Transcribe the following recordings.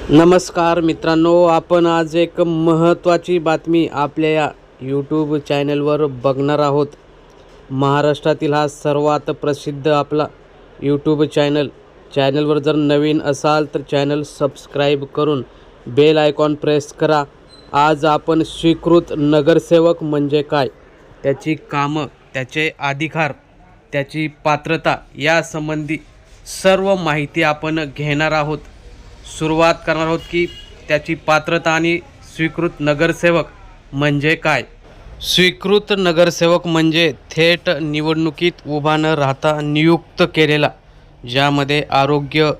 नमस्कार मित्रांनो, आपण आज एक महत्त्वाची बातमी आपल्या या यूट्यूब चॅनलवर बघणार आहोत. महाराष्ट्रातील हा सर्वात प्रसिद्ध आपला यूट्यूब चॅनलवर जर नवीन असाल तर चॅनल सबस्क्राईब करून बेल आयकॉन प्रेस करा. आज आपण स्वीकृत नगरसेवक म्हणजे काय, त्याची कामं, त्याचे अधिकार, त्याची पात्रता यासंबंधी सर्व माहिती आपण घेणार आहोत. सुरुवात करणार आहोत की त्याची पात्रता आणि स्वीकृत नगरसेवक म्हणजे काय. स्वीकृत नगरसेवक म्हणजे थेट निवडणुकीत उभा न राहता नियुक्त केलेला, ज्यामध्ये आरोग्य,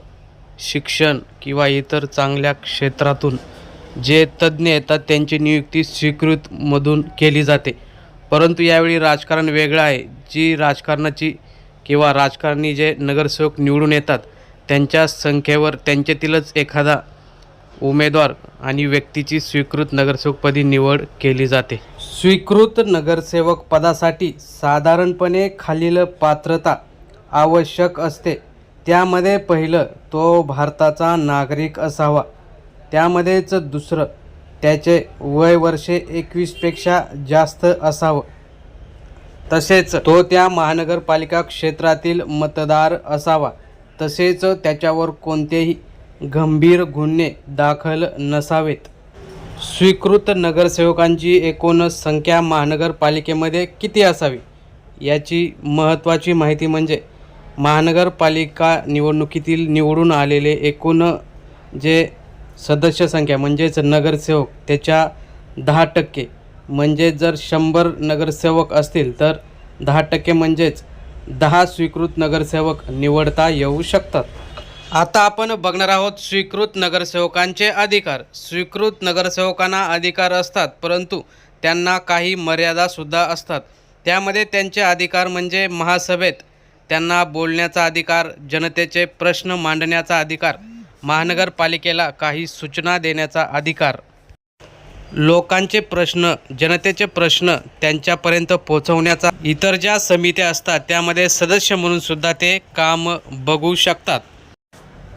शिक्षण किंवा इतर चांगल्या क्षेत्रातून जे तज्ज्ञ येतात त्यांची नियुक्ती स्वीकृतमधून केली जाते. परंतु यावेळी राजकारण वेगळं आहे. जी राजकारणाची किंवा राजकारणी जे नगरसेवक निवडून येतात त्यांच्या संख्येवर त्यांच्यातीलच एखादा उमेदवार आणि व्यक्तीची स्वीकृत नगरसेवकपदी निवड केली जाते. स्वीकृत नगरसेवक पदासाठी साधारणपणे खालील पात्रता आवश्यक असते. त्यामध्ये पहिलं, तो भारताचा नागरिक असावा. त्यामध्येच दुसरं, त्याचे वय वर्षे 21पेक्षा जास्त असावं. तसेच तो त्या महानगरपालिका क्षेत्रातील मतदार असावा. तसेच त्याच्यावर कोणतेही गंभीर गुन्हे दाखल नसावेत. स्वीकृत नगरसेवकांची एकूण संख्या महानगरपालिकेमध्ये किती असावी याची महत्त्वाची माहिती म्हणजे महानगरपालिका निवडणुकीतील निवडून आलेले एकूण जे सदस्य संख्या म्हणजेच नगरसेवक त्याच्या 10%, म्हणजे जर 100 नगरसेवक असतील तर 10% म्हणजेच 10 स्वीकृत नगरसेवक निवडता येऊ शकतात. आता आपण बघणार आहोत स्वीकृत नगरसेवकांचे अधिकार. स्वीकृत नगरसेवकांना अधिकार असतात, परंतु त्यांना काही मर्यादासुद्धा असतात. त्यामध्ये त्यांचे अधिकार म्हणजे महासभेत त्यांना बोलण्याचा अधिकार, जनतेचे प्रश्न मांडण्याचा अधिकार, महानगरपालिकेला काही सूचना देण्याचा अधिकार, लोकांचे प्रश्न, जनतेचे प्रश्न त्यांच्यापर्यंत पोहोचवण्याचा, इतर ज्या समित्या असतात त्यामध्ये सदस्य म्हणून सुद्धा ते काम बघू शकतात.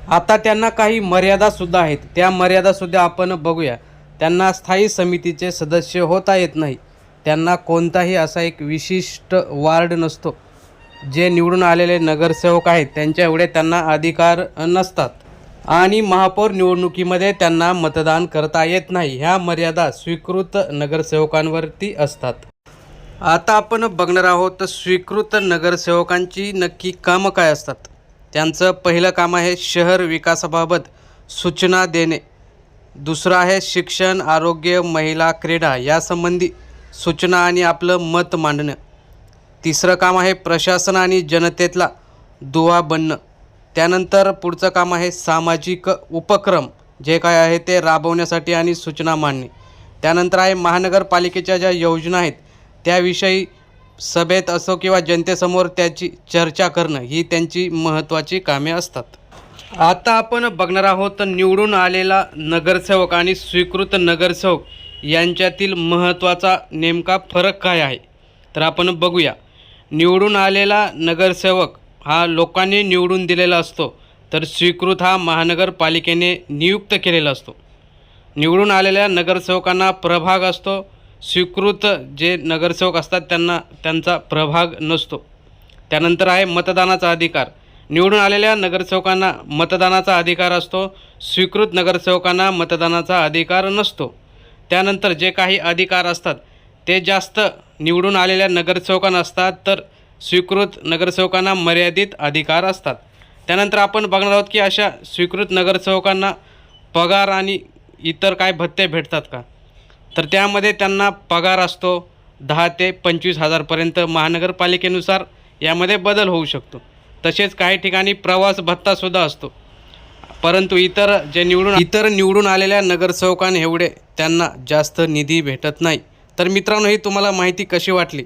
आता त्यांना काही मर्यादासुद्धा आहेत. त्या मर्यादासुद्धा आपण बघूया. त्यांना स्थायी समितीचे सदस्य होता येत नाही. त्यांना कोणताही असा एक विशिष्ट वार्ड नसतो. जे निवडून आलेले नगरसेवक आहेत त्यांच्या एवढे त्यांना अधिकार नसतात. आणि महापौर निवडणुकीमध्ये त्यांना मतदान करता येत नाही. ह्या मर्यादा स्वीकृत नगरसेवकांवरती असतात. आता आपण बघणार आहोत स्वीकृत नगरसेवकांची नक्की कामं काय असतात. त्यांचं पहिलं काम आहे शहर विकासाबाबत सूचना देणे. दुसरं आहे शिक्षण, आरोग्य, महिला, क्रीडा यासंबंधी सूचना आणि आपलं मत मांडणं. तिसरं काम आहे प्रशासन आणि जनतेतला दुवा बनणं. त्यानंतर पुढचं काम आहे सामाजिक उपक्रम जे काय आहे ते राबवण्यासाठी आणि सूचना मांडणे. त्यानंतर आहे महानगरपालिकेच्या ज्या योजना आहेत त्याविषयी सभेत असो किंवा जनतेसमोर त्याची चर्चा करणं, ही त्यांची महत्त्वाची कामे असतात. आता आपण बघणार आहोत निवडून आलेला नगरसेवक आणि स्वीकृत नगरसेवक यांच्यातील महत्त्वाचा नेमका फरक काय आहे. तर आपण बघूया. निवडून आलेला नगरसेवक हा लोकांनी निवडून दिलेला असतो, तर स्वीकृत हा महानगरपालिकेने नियुक्त केलेला असतो. निवडून आलेल्या नगरसेवकांना प्रभाग असतो. स्वीकृत जे नगरसेवक असतात त्यांचा प्रभाग नसतो. त्यानंतर आहे मतदानाचा अधिकार. निवडून आलेल्या नगरसेवकांना मतदानाचा अधिकार असतो. स्वीकृत नगरसेवकांना मतदानाचा अधिकार नसतो. त्यानंतर जे काही अधिकार असतात ते जास्त निवडून आलेल्या नगरसेवकांना असतात, तर स्वीकृत नगरसेवकांना मर्यादित अधिकार असतात. त्यानंतर आपण बघणार आहोत की अशा स्वीकृत नगरसेवकांना पगार आणि इतर काय भत्ते भेटतात का. तर त्यामध्ये त्यांना पगार असतो 10 ते 25 हजारपर्यंत. महानगरपालिकेनुसार यामध्ये बदल होऊ शकतो. तसेच काही ठिकाणी प्रवास भत्तासुद्धा असतो. परंतु इतर निवडून आलेल्या नगरसेवकांना एवढे त्यांना जास्त निधी भेटत नाही. तर मित्रांनो, ही तुम्हाला माहिती कशी वाटली